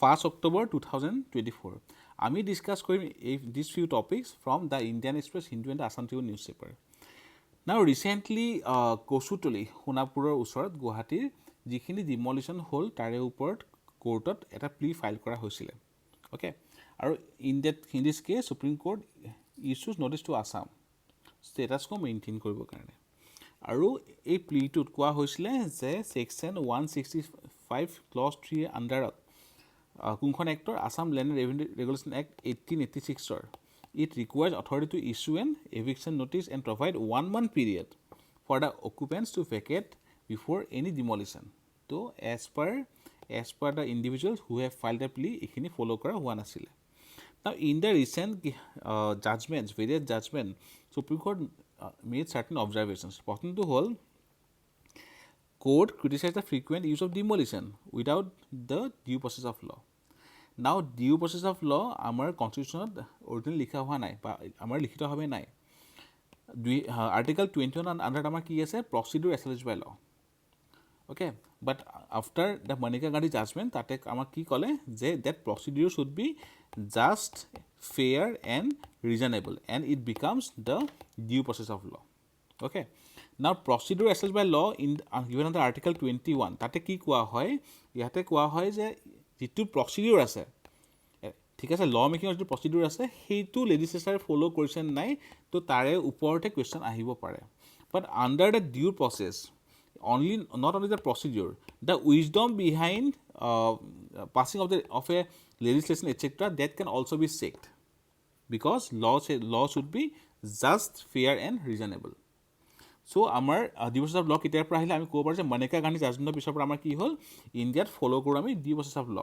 1st October 2024. আমি discuss কৰিম these few topics from the Indian Express, Hindu and Assam Tribune newspaper. Now recently Kachutali সোণাপুৰৰ ওচৰত গুৱাহাটীৰ যিখিনি ডিমলিশ্যন হ'ল তাৰে ওপৰত কোৰ্টত এটা প্লি ফাইল কৰা হৈছিল ওকে আৰু in this case supreme court issues notice to Assam status quo maintain কৰিবৰ কাৰণে আৰু এই প্লিটোত কোৱা হৈছিল যে সেকশন 165 ক্লজ 3 আণ্ডাৰত কোনখন actor Assam land revenue regulation act 1886 it requires authority to issue an eviction notice and provide 1 month period for the occupants to vacate before any demolition. So as per the individuals who have filed a plea ekhini follow kora hua nasile. Now in the recent judgments, various judgment, Supreme Court made certain observations. Prothom to whole court criticized the frequent use of demolition without the due process of law. Now due process of law আমাৰ কনষ্টিটিউশ্যনত original লিখা হোৱা নাই বা আমাৰ লিখিত হবে নাই article 21 আণ্ডাৰত আমাৰ কি আছে procedure established by law okay but after the Maneka Gandhi judgement তাতে আমাক কি ক'লে যে that procedure should be just fair and reasonable and it becomes the due process of law okay now procedure established by law in given under article 21 তাতে কি কোৱা হয় ইয়াতে কোৱা হয় যে যিটো প্ৰচিডিউৰ আছে ঠিক আছে ল মেকিঙৰ যিটো প্ৰচিডিউৰ আছে সেইটো লেজিসলেচাৰে ফলো কৰিছে নাই তো তাৰে ওপৰতে কুৱেশ্যন আহিব পাৰে but under the due process not only the procedure, the wisdom behind passing of a legislation etc. that can also be checked because law should be just, fair and reasonable. So আমাৰ ডিউ process of ল কেতিয়াৰ পৰা আহিলে আমি ক'ব পাৰোঁ যে মনিকা গান্ধী জাজমেণ্টৰ পিছৰ পৰা আমাৰ কি হ'ল ইণ্ডিয়াত ফ'ল' কৰোঁ আমি ডিউ প্ৰচেছ অফ ল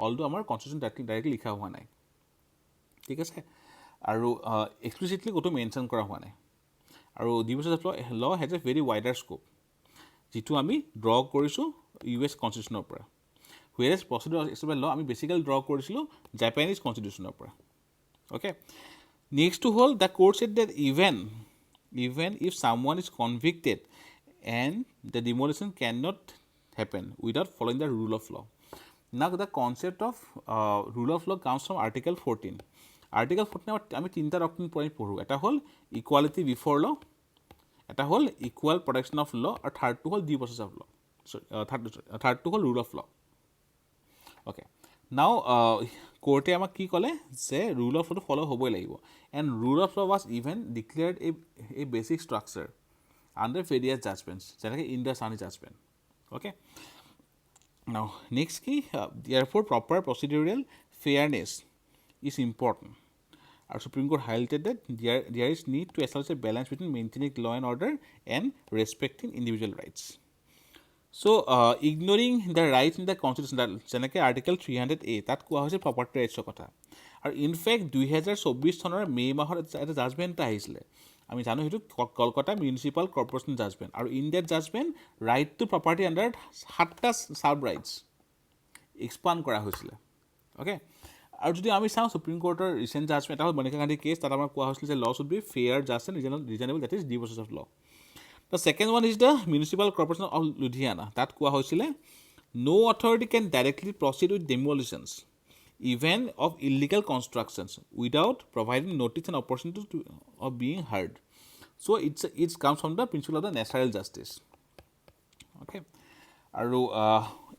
অলটো আমাৰ কনষ্টিটিউশ্যন ডাইৰেক্টলি লিখা হোৱা নাই ঠিক আছে আৰু এক্সপ্লিচিটলি ক'তো মেনশ্যন কৰা হোৱা নাই আৰু due process of law has a very wider scope যিটো আমি ড্ৰ কৰিছোঁ US কনষ্টিটিউশ্যনৰ পৰা হুৱেৰেজ প্ৰচিডিউৰ এষ্টাব্লিছড ল আমি বেচিকেলি ড্ৰ কৰিছিলোঁ জাপানিজ কনষ্টিটিউশ্যনৰ পৰা অ'কে নেক্সটটো হ'ল the court said that even if someone is convicted and the demolition cannot happen without following the rule of law. Now the concept of rule of law comes from Article 14. Article 14 আমি তিনটা document পঢ়োঁ এটা হ'ল equality before ল এটা হ'ল equal protection of law আৰু থাৰ্ডটো হ'ল ডিউ প্ৰচেছ অফ ল থাৰ্ডটো হ'ল ৰুল অফ ল অ'কে নাও কোৰ্টে আমাক কি ক'লে যে ৰুল অফ লটো ফ'ল' হ'বই লাগিব and rule of law was even declared a basic structure under various judgements যেনেকৈ ইণ্ডাছ আৰ্নি জাজমেণ্ট অ'কে নাও নেক্সট কি therefore proper procedural fairness is important আৰু Supreme Court highlighted that there is need to establish a balance between maintaining law and order and respecting individual rights. So ignoring the rights in the constitution যেনেকৈ article 300A তাত কোৱা হৈছে property ৰাইটছৰ কথা আৰু in fact 2024 চনৰ মে মাহত এটা judgement আহিছিলে আমি জানো সেইটো কলকাতা মিউনিচিপাল কৰ্পৰেশ্যন জাজমেণ্ট আৰু in that judgement right to property under 7টা চাব ৰাইটছ এক্সপাণ্ড কৰা হৈছিলে অ'কে আৰু যদি আমি চাওঁ সুপ্ৰিম কোৰ্টৰ ৰিচেণ্ট জাজমেণ্ট এটা হ'ল মনিকা গান্ধী কেছ তাত আমাৰ কোৱা হৈছিলে যে law should be fair just and reasonable that is due process of law the second one is the municipal corporation of Ludhiana তাত কোৱা হৈছিলে no authority can directly proceed with demolitions even of illegal constructions without providing notice and opportunity of being heard. So it comes from the principle of the natural justice. Okay. আৰু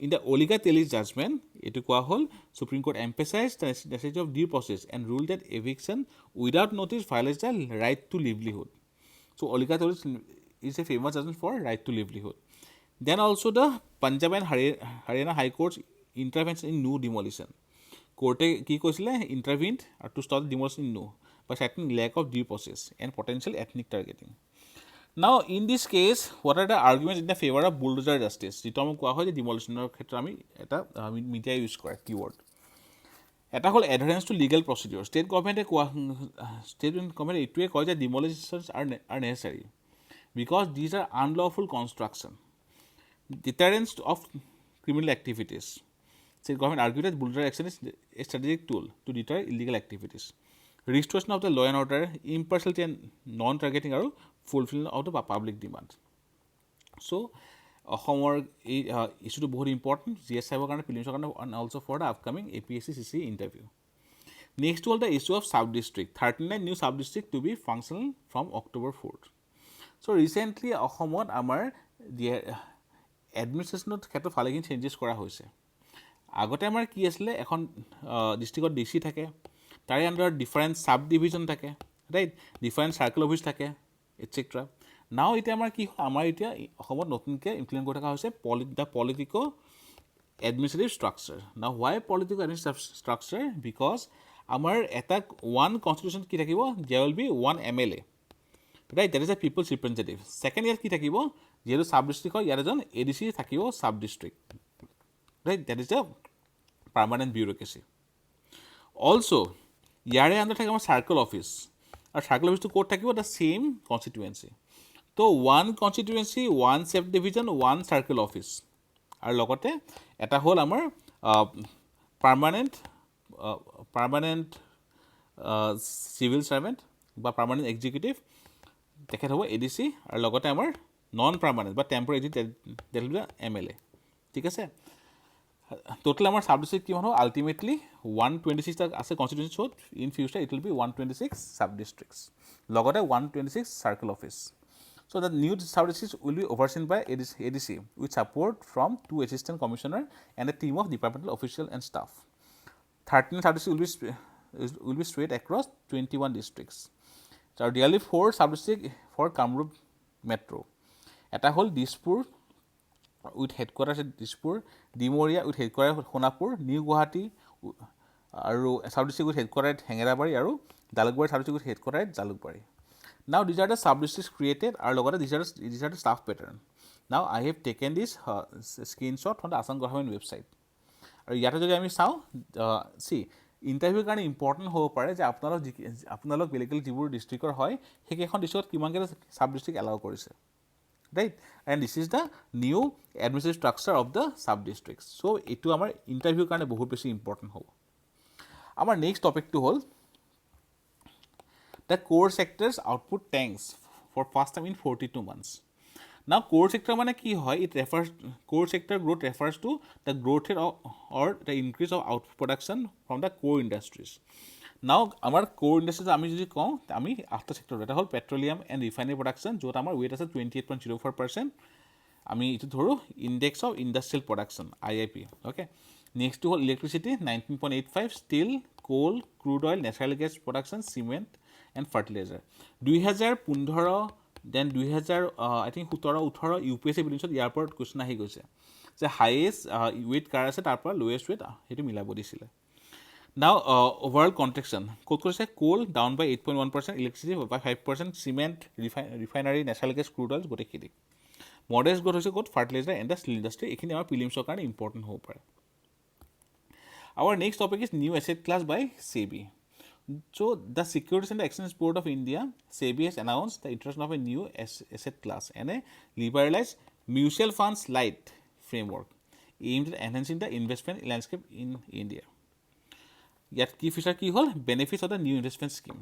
in the Oliga Telis judgment, etu koa hol Supreme Court emphasized the necessity of due process and ruled that eviction without notice violates the right to livelihood. So Oliga Telis is a famous judgment for right to livelihood. Then also the Punjab and Haryana High Courts intervention in no demolition. Court ki koisile intervened to stop the demolition in no by citing lack of due process and potential ethnic targeting. Now in this case what are the arguments in the favor of bulldozer justice যেটো আমি কোৱা হয় যে ডিমলিশ্যনৰ ক্ষেত্ৰত আমি এটা media use কৰে keyword এটা হ'ল এডাৰেন্স টু লিগেল প্ৰচিডিউৰ ষ্টেট গভৰ্ণমেণ্টে এইটোৱে কয় যে ডিমলিশ্যনছ are necessary because these are unlawful construction deterrence of criminal activities. State government argued that bulldozer action is a strategic tool to deter illegal activities. Restoration of the law and order, impartiality and non-targeting are fulfillment of the public demand. So অসমৰ এই ইছ্যুটো বহুত important GS চাইবৰ কাৰণে প্ৰিলিমছৰ কাৰণে and also' for the upcoming APSC CC interview next হ'ল the issue of sub district 39 new sub district to be functional from October 4th so' recently অসমত আমাৰ এডমিনিষ্ট্ৰেশ্যনৰ ক্ষেত্ৰত ভালেখিনি চেঞ্জেছ কৰা হৈছে আগতে আমাৰ কি আছিলে এখন ডিষ্ট্ৰিক্টত DC থাকে তাৰে আণ্ডাৰত ডিফাৰেণ্ট চাব ডিভিজন থাকে ৰাইট ডিফাৰেণ্ট চাৰ্কেল অফিচ থাকে এটচেট্ৰা নাও এতিয়া আমাৰ কি আমাৰ এতিয়া অসমত নতুনকৈ ইমপ্লিমেণ্ট কৰি থকা হৈছে the Politico administrative structure. Now, why political administrative structure? Because our attack one constitution ki thakibo, there will be one MLA. Right? That is a people's representative. Second year ki thakibo, jeru sub-district hoy, yar ejon ADC thakibo sub-district. Right? That is a permanent bureaucracy. Also, yare under thake our circle office. Our circle office to court thakibo the same constituency. So, one constituency, one subdivision, one circle office. আৰু লগতে এটা হ'ল আমাৰ permanent civil servant বা permanent executive তেখেত হ'ব ADC আৰু লগতে আমাৰ নন পাৰ্মানেণ্ট বা টেম্পৰেৰী MLA ঠিক আছে টোটেল আমাৰ চাব ডিষ্ট্ৰিক্ট কিমান হ'ব আল্টিমেটলি 126 আছে কনষ্টিটিউচন শ্ব'ত in future it will be 126 চাব ডিষ্ট্ৰিক্টছ লগতে 126 circle office So the new sub-districts will be overseen by ADC with support from 2 assistant commissioner and a team of departmental official and staff. 13 sub-districts will be spread across 21 districts. So there are 4 sub-districts for Kamrup Metro. Eta hol Dispur with headquarters at Dispur, Dimoria with headquarters at Honapur, New Guwahati aru sub-district with headquarters at Hengerabari aru Jalukbari sub-district with headquarters at Jalukbari. Now these are the sub-districts created or these are the staff pattern. Now I have taken this screenshot from the Assam government website. আৰু ইয়াতে যদি আমি চাওঁ ইণ্টাৰভিউৰ কাৰণে important হ'ব পাৰে যে আপোনালোক বেলেগ যিবোৰ ডিষ্ট্ৰিক্টৰ হয় সেইকেইখন ডিষ্ট্ৰিক্টত কিমানকেইটা চাব ডিষ্ট্ৰিক্ট এলাউ কৰিছে right and this is the new administrative structure of the চাব ডিষ্ট্ৰিক্টছ চ' এইটো আমাৰ ইণ্টাৰভিউৰ কাৰণে বহুত বেছি ইম্পৰ্টেণ্ট হ'ব আমাৰ নেক্সট টপিকটো হ'ল the core sector's output tanks for first time in 42 months. Now, core sector mane ki hoy? Core sector growth refers to the growth rate or the increase of output production from the core industries. Now, our core industries ami jodi kau, ami after sector eta hol petroleum and refinery production, jot amar weight ase 28.04%. Ami itu dhoro index of industrial production IIP. Okay. Next to hol electricity 19.85, steel, coal, crude oil, natural gas production, cement. And fertilizer 2015 then 2000 I think 17-18 UPSC prelims ইয়াৰ পৰা question আহি গৈছে যে highest weight কাৰ আছে তাৰ পৰা lowest weight সেইটো মিলাব দিছিলে নাও ওভাৰঅল কন্ট্ৰেকশ্যন ক'ত কৰিছে coal down by 8.1% electricity by 5% cement refinery natural gas crude oil গোটেইখিনি মডেষ্ট গ্ৰ'থ হৈছে ক'ত fertiliser and the steel industry এইখিনি আমাৰ প্ৰিলিমছৰ কাৰণে ইম্পৰ্টেণ্ট হ'ব পাৰে our next topic is new asset class by SEBI. So, the Securities and Exchange Board of India, SEBI, has announced the introduction of a new asset class and a liberalized mutual funds light framework aimed at enhancing the investment landscape in India. Yet, key feature ki hol benefits of the new investment scheme.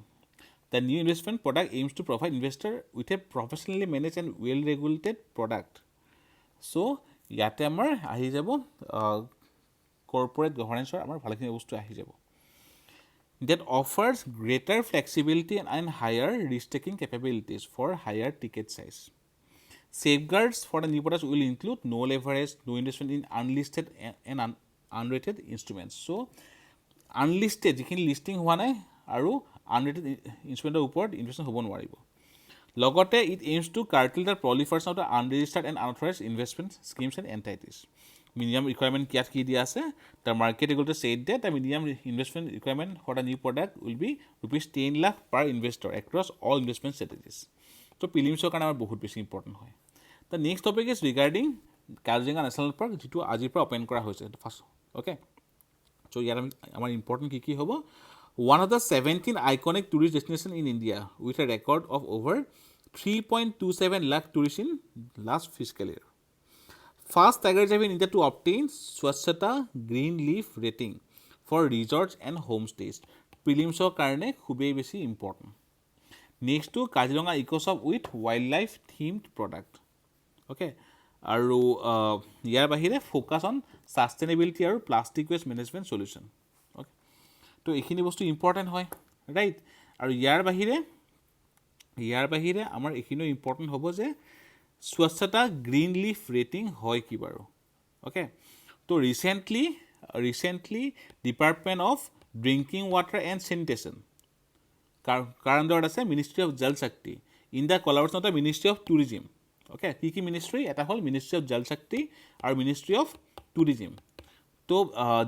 The new investment product aims to provide investor with a professionally managed and well-regulated product. So, yate amar ahi jabo corporate governance or amar bhalokhini bostu ahi jabo. That offers greater flexibility and higher risk-taking capabilities for higher ticket size. Safeguards for the new products will include no leverage, no investment in unlisted and unrated instruments. So, unlisted, যিখিনি listing হোৱা নাই আৰু unrated instrumentor ওপৰত investment হ'ব নোৱাৰিব। লগতে it aims to curtail the proliferation of the unregistered and unauthorized investment schemes and entities. Minimum requirement ki dia ase the market regulator said that the minimum investment requirement for the new product will be rupees 10 lakh per investor across all investment strategies so prelims or kana bahut beshi important hoy the next topic is regarding Kaziranga national park jitu ajir pra open kora hoise first okay so yar amar important ki hobo one of the 17 iconic tourist destination in India with a record of over 3.27 lakh tourists in last fiscal year. First tiger reserve in India to obtain Swachhata Green Leaf rating for resorts and homestays. Prelims or karne khubei beshi important. Next to Kaziranga Eco Shop with wildlife themed product. Okay. আৰু ইয়াৰ বাহিৰে focus on sustainability আৰু plastic waste management solution okay তো এইখিনি বস্তু important হয় right আৰু ইয়াৰ বাহিৰে আমাৰ এইখিনিও ইম্পৰ্টেণ্ট হ'ব যে স্বচ্ছতা গ্ৰীণ লিফ ৰেটিং হয় কি বাৰু অ'কে তো recently department of drinking water and sanitation কাৰ আণ্ডাৰত আছে ministry of Jal Shakti in the collaboration of the ministry of tourism okay কি মিনিষ্ট্ৰী এটা হ'ল মিনিষ্ট্ৰী অফ জল শক্তি আৰু মিনিষ্ট্ৰী অফ টুৰিজিম তো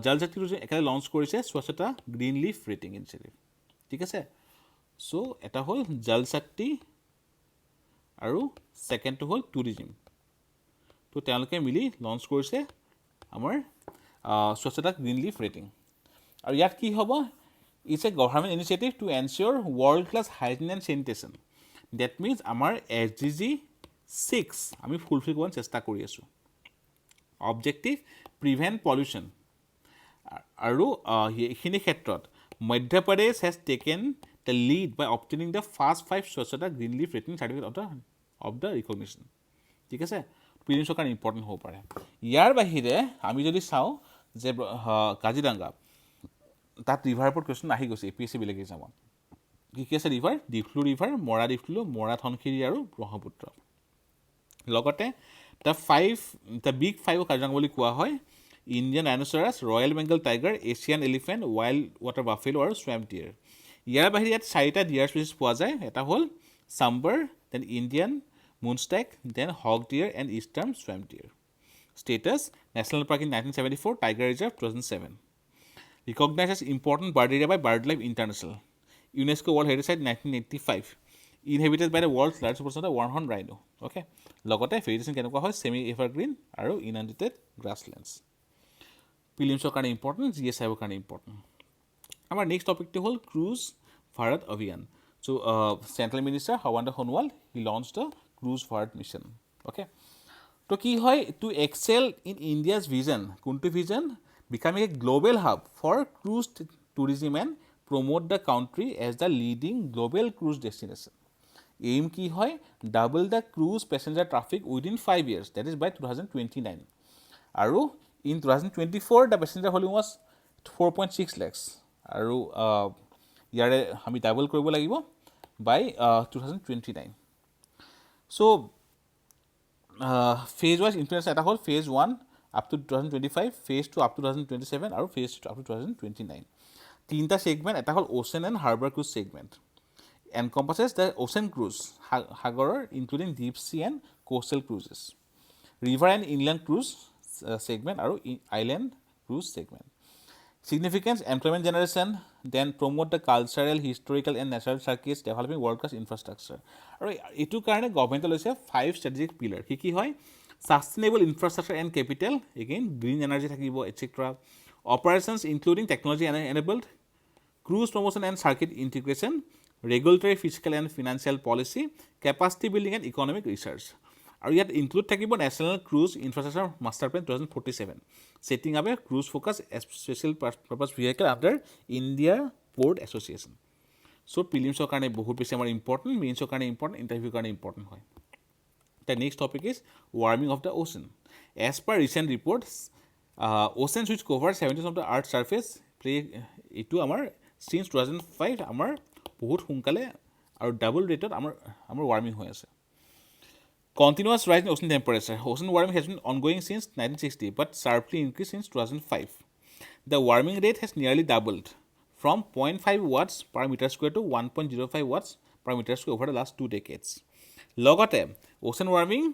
জল শক্তি একেলগে লঞ্চ কৰিছে স্বচ্ছতা গ্ৰীণ লিফ ৰেটিং ইনিচিয়েটিভ ঠিক আছে চ' এটা হ'ল জল শক্তি আৰু ছেকেণ্ডটো হ'ল টুৰিজিম তো তেওঁলোকে মিলি লঞ্চ কৰিছে আমাৰ স্বচ্ছতা গ্ৰীণ লিফ ৰেটিং আৰু ইয়াত কি হ'ব it's a government initiative to ensure world class hygiene and sanitation that means আমাৰ SDG 6 আমি ফুলফিল কৰাৰ চেষ্টা কৰি আছোঁ অবজেক্টিভ প্ৰিভেণ্ট পলিউশ্যন আৰু এইখিনি ক্ষেত্ৰত Madhya Pradesh has taken the lead by obtaining the first 5 Swachhata green leaf rating certificate of the recognition ঠিক আছে প্ৰিলিমছৰ কাৰণে ইম্পৰ্টেণ্ট হ'ব পাৰে ইয়াৰ বাহিৰে আমি যদি চাওঁ যে কাজিৰঙা তাত ৰিভাৰ ওপৰত কুৱেশ্যন আহি গৈছে APSC বেলেগ এক্সামত কি আছে ৰিভাৰ ডিফ্লু ৰিভাৰ মৰা ডিফ্লু মৰা ধনশিৰি আৰু ব্ৰহ্মপুত্ৰ লগতে দ্য বিগ ফাইভ কাজিৰঙা বুলি কোৱা হয় Indian rhinoceros royal Bengal tiger Asian elephant wild water buffalo আৰু স্ৱেম্প ডিয়াৰ ইয়াৰ বাহিৰে ইয়াত 4টা ডিয়াৰ স্পেচিছ পোৱা যায় এটা হ'ল sambar then Indian muntjac then hog deer and eastern swamp deer status national park in 1974 tiger reserve 2007 recognized as important bird area by BirdLife International. UNESCO World Heritage Site 1985. Inhabited by the world's largest portion of the one-horned rhino. Okay. লগতে ভেজিটেশ্যন কেনেকুৱা হয় semi evergreen আৰু ইনাণ্ডেটেড গ্ৰাছলেণ্ডছ প্ৰিলিমছৰ কাৰণে important GSIৰ কাৰণে important আমাৰ next টপিকটো হ'ল cruise Bharat Abhiyan so' central minister Sarbananda Sonowal he launch the cruise Bharat mission okay তো কি হয় to excel in India's vision কোনটো vision becoming a global hub for cruise tourism and promote the country as the leading global cruise destination. Aim ki hoy double the cruise passenger traffic within 5 years, that is by 2029. Aru in 2024 the passenger volume was 4.6 lakhs. Aru yare hami double koribo lagibo by 2029. So phase wise influence eta hol phase 1 up to 2025, phase 2 up to 2027 আৰু phase 2 up to 2029 তিনিটা segment এটা হ'ল ocean and harbor cruise segment encompasses the ocean cruise সাগৰৰ including deep sea and coastal cruises river and inland cruise segment আৰু island cruise segment significance employment generation then promote the cultural historical and natural circuits developing world class infrastructure আৰু এইটো কাৰণে গভৰ্ণমেণ্টে লৈছে 5 strategic pillar কি হয় sustainable infrastructure and capital again green energy thakibo etc operations including technology enabled cruise promotion and circuit integration regulatory fiscal and financial policy capacity building and economic research aru yat include thakibo national cruise infrastructure master plan 2047 setting up a cruise focus special purpose vehicle under India Port Association so prelims karone bahut beshi amar important mains karone important interview karone important hoy. The next topic is warming of the ocean. As per recent reports, oceans which cover 70% of the Earth's surface play into our since 2005 our বহুত সোনকালে আৰু double ৰেটত আমাৰ warming হৈ আছে. Continuous rise in ocean temperature. Ocean warming has been ongoing since 1960 but sharply increased since 2005. The warming rate has nearly doubled from 0.5 watts per meter square to 1.05 watts per meter square over the last 2 decades. লগতে ocean warming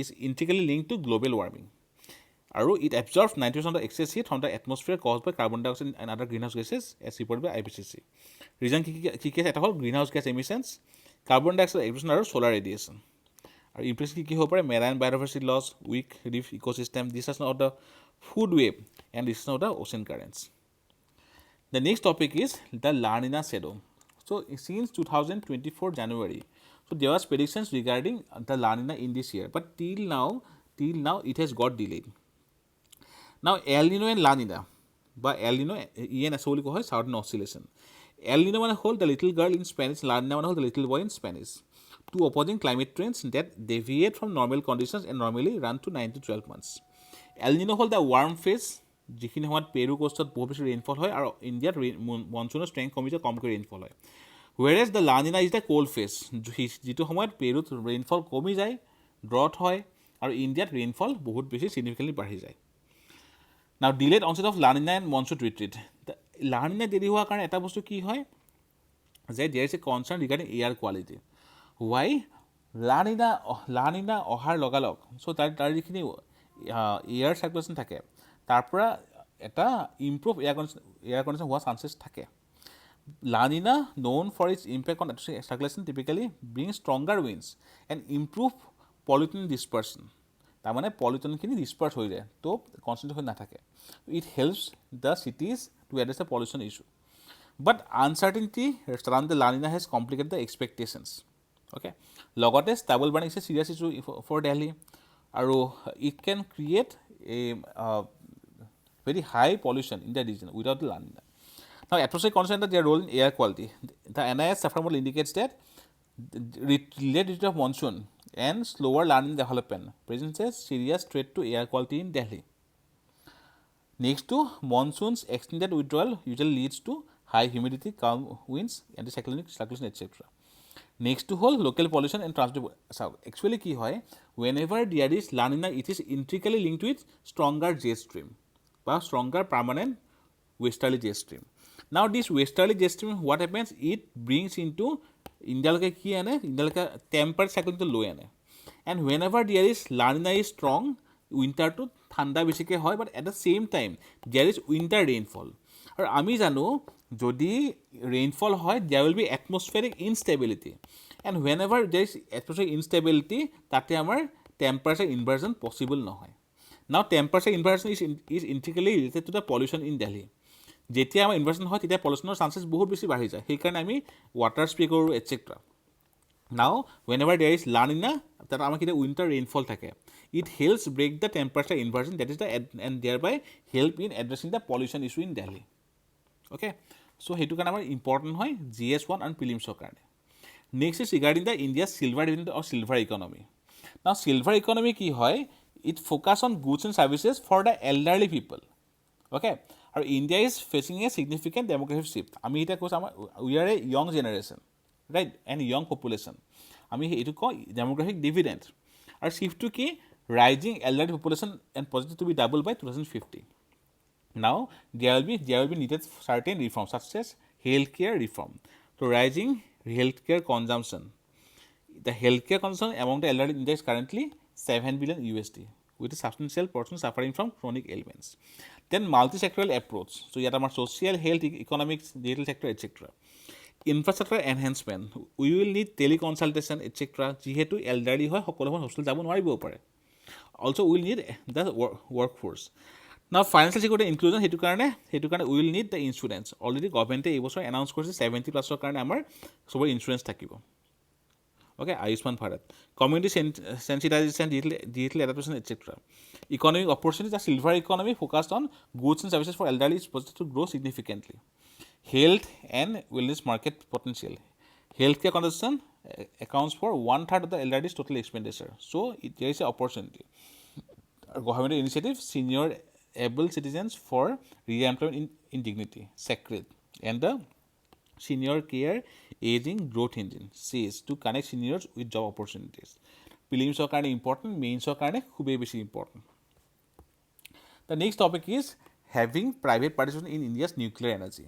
is integrally linked to global warming. Aru it absorbs 90% of the excess heat from the atmosphere caused by carbon dioxide and other greenhouse gases as reported by IPCC. Reason ki eta hol greenhouse gas emissions, carbon dioxide emission aru solar radiation. Aru implication ki hobo pare marine biodiversity loss, weak reef ecosystem, destruction of the food web and destruction of the ocean currents. The next topic is the La Nina shadow. So since 2024 January, so there was predictions regarding the La Nina in this year, but till now it has got delayed. Now El Nino and La Nina, but El Nino ENS বুলি কোৱা হয় southern oscillation. El Nino মানে হ'ল the little girl in Spanish, La Nina মানে হ'ল the little boy in Spanish. two opposing climate trends that deviate from normal conditions and normally run to 9 to 12 months. El Nino হ'ল the warm phase, যিখিনি সময়ত পেৰু কোষ্টত বহুত বেছি rainfall হয় আৰু ইণ্ডিয়াত মনচুনৰ ষ্ট্ৰেংথ কমিছে, কমকৈ ৰেইনফল হয়। whereas the La Nina is the cold phase, যিটো সময়ত পেৰুত ৰেইনফল কমি যায়, ড্ৰট হয় আৰু ইণ্ডিয়াত ৰেইনফল বহুত বেছি চিগনিফিকেণ্টলি বাঢ়ি যায়। Now delayed onset of La Nina and monsoon retreat. La Nina দেৰি হোৱাৰ কাৰণে এটা বস্তু কি হয় যে there is a concern regarding air quality. Why? La Nina অহাৰ লগালগ, চ' তাৰ যিখিনি এয়াৰ চাৰ্কুলেশ্যন থাকে তাৰ পৰা এটা ইম্প্ৰুভ এয়াৰ কণ্ডিশ্যন হোৱা চান্সেছ থাকে। La Nina, known for its impact on atmospheric circulation, typically brings stronger winds and improve pollutant dispersion. তাৰমানে পলিউশ্যনখিনি ডিছপাৰ্চ হৈ যায়, তো কনচেণ্ট্ৰেট হৈ নাথাকে। It helps the cities to address the pollution issue. But uncertainty surround the La Nina has complicated the expectations. Okay, লগতে stubble burning is a serious issue for Delhi, আৰু it can create a very high pollution in the region without the La Nina. Now, atmospheric conditions and their role in air quality. The NIS SAFAR model indicates that delayed retreat of monsoon and slower La Nina development presents a serious threat to air quality in Delhi. Next to monsoon's extended withdrawal usually leads to high humidity, calm winds, anticyclonic circulation, etc. Next to whole local pollution and transport. So actually key hoy, whenever there is La Nina, it is intricately linked with stronger jet stream, বা stronger permanent westerly jet stream. Now this westerly jet stream, what happens? It brings into Indialke ki ane, Indialke tempered cyclone to low ane. And whenever there is La Nina is strong, winter to thanda besike hoy, but at the same time there is winter rainfall. Or ami jano jodi rainfall hoy, there will be atmospheric instability. And whenever there is atmospheric instability, tate amar temperature inversion possible no hoy. Now temperature inversion is intricately related to the pollution in Delhi. যেতিয়া আমাৰ ইনভাৰ্চন হয় তেতিয়া পলিউশ্যনৰ চান্সেছ বহুত বেছি বাঢ়ি যায়, সেইকাৰণে আমি ৱাটাৰ স্প্ৰে কৰোঁ etcetera. Now whenever there is La Nina, তাত আমাৰ কেতিয়া উইণ্টাৰ ৰেইনফল থাকে, it helps break the temperature inversion, that is the end there by help in addressing the pollution issue in Delhi. Okay, so' সেইটো কাৰণে আমাৰ important হয় GS1 আৰু প্ৰিলিমছৰ কাৰণে। Next is regarding the India's silver dividend or silver economy. Now silver economy কি হয়? It focus on goods and services for the elderly people. Okay, and India is facing a significant demographic shift. আমি এটা কৈছো আমাৰ we are a young generation, right, and young population. আমি এইটো কওঁ demographic dividend. আৰু shift to কি? Rising elderly population and projected to be double by 2050. Now there will be needed certain reforms such as healthcare reform. So rising healthcare consumption. The healthcare consumption among the elderly in India is currently $7 billion USD, with a substantial portion suffering from chronic ailments. Then multi-sectoral approach. So yet our social, health, economics, digital sector, etc. Infrastructure enhancement. We will need teleconsultation, etc. যিহেতু elderly হয় সকলোবোৰ hospital যাব নোৱাৰিব পাৰে। Also we will need the workforce. Now financial security inclusion সেইটো কাৰণে we will need the insurance. Already government এই বছৰ announce কৰিছে 70+ কাৰণে আমাৰ সবৰ ইনসুৰেন্স থাকিব। Okay, Ayushman Bharat. Community sensitization, digital adaptation, etc. Economic opportunities, the silver economy focused on goods and services for elderly is projected to grow significantly. Health and wellness market potential. Healthcare consumption accounts for 1/3 of the elderly's total expenditure. So there is an opportunity. Government initiative, senior able citizens for re-employment in dignity, sacred, and the Senior Care Aging Growth Engine says to connect seniors with job opportunities. Prelims are kind of important, mains are kind of khube beshi important. The next topic is having private participation in India's nuclear energy.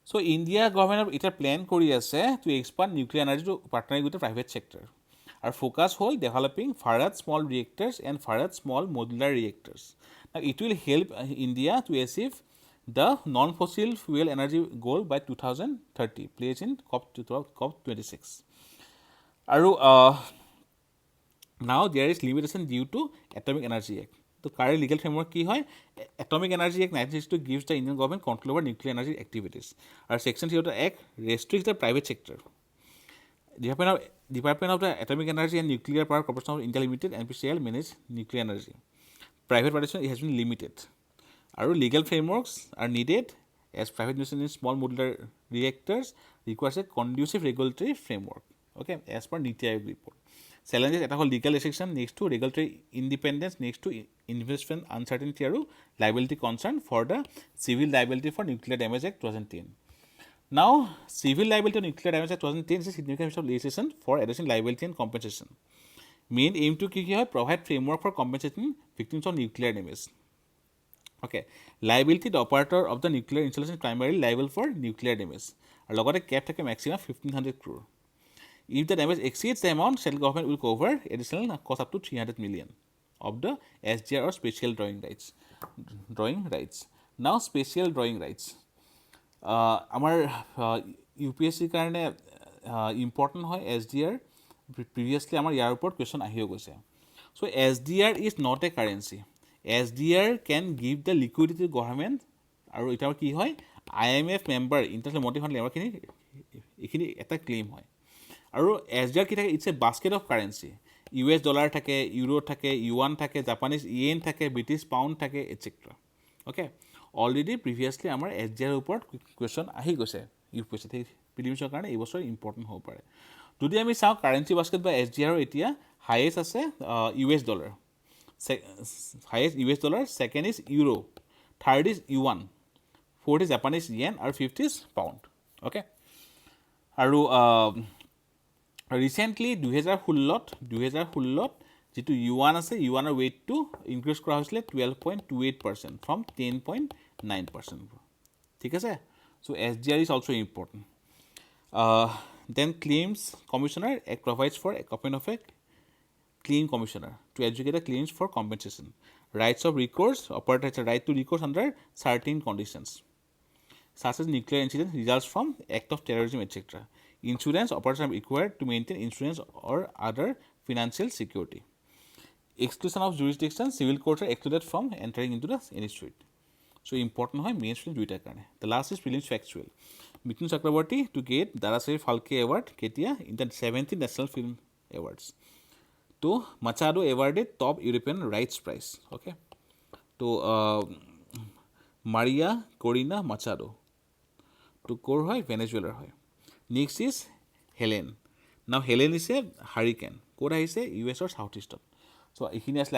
So India government it a plan kori ase to expand nuclear energy to partner with the private sector. Our focus whole developing Bharat small reactors and Bharat small modular reactors. Now it will help India to achieve the non-fossil fuel energy goal by 2030, placed in COP26. Now there is limitation due to Atomic Energy Act. The current legal framework ki hoy, Atomic Energy Act 1962 gives the Indian government control over nuclear energy activities. Our section 3 of the Act restricts the private sector. Department of the Atomic Energy and Nuclear Power Corporation of India Limited (NPCIL) manage nuclear energy. Private participation has been limited. Our legal frameworks are needed as private investment in small modular reactors requires a conducive regulatory framework. okay, as per Niti Aayog report. Challenges এটা হ'ল legal restriction, next to regulatory independence, next to investment uncertainty আৰু liability concern for the civil liability for Nuclear Damage Act 2010. Now, civil liability on Nuclear Damage Act 2010 is a significant piece of legislation for addressing liability and compensation. Main aim to provide framework for compensating victims of nuclear damage. Okay, liability, the operator of the nuclear installation is primarily liable for nuclear damage. And logote cap take a maximum 1,500 crore. If the damage exceeds the amount, central government will cover additional cost up to 300 million of the SDR or special drawing rights. Now, special drawing rights. Our UPSC কাৰণে important হয় SDR. Previously, our ইয়াৰ ওপৰত question আহিও গৈছে. So, SDR is not a currency. SDR can give the liquidity to government আৰু এটা কি হয় IMF member international monetary fund member এইখিনি এটা claim হয় আৰু SDR কি থাকে it's a basket of currency. US dollar থাকে, euro থাকে, yuan থাকে, Japanese yen থাকে, British pound থাকে, etc. Okay, already previously আমাৰ SDR ওপৰত question আহি গৈছে UPSC প্ৰিলিমছৰ কাৰণে এই বছৰ ইম্পৰ্টেণ্ট হ'ব পাৰে যদি আমি চাওঁ কাৰেন্সি বাস্কেট বা SDR এতিয়া হাইয়েষ্ট আছে US dollar, highest US dollar, second is euro, third is yuan, fourth is Japanese yen, and fifth is pound. Okay, আৰু recently 2016 যেটো yuan আছে yuaনৰ weight to increase কৰা হৈছিলে 12.28% from 10.9%. ঠিক আছে, so SDR is also important. Then claims commissioner act provides for a copy of a claim commissioner to adjudicate the claims for compensation. Rights of recourse, operator has a right to recourse under certain conditions, such as nuclear incident results from act of terrorism, etc. Insurance, operators are required to maintain insurance or other financial security. Exclusion of jurisdiction, civil courts are excluded from entering into the any suit. So important hoy mainstream duitar karone. The last is prelims factual. Mithun Chakraborty to get 𝐲𝐬 𝐃𝐚𝐢𝐥𝐲 award ketia in the 17th National Film Awards. To Machado awarded top European rights prize. Okay, to Maria Corina Machado to kor hoy Venezuela hoy. Next is Helen. Now Helen is a hurricane. Kor aise US or Southeast. So ekhini asle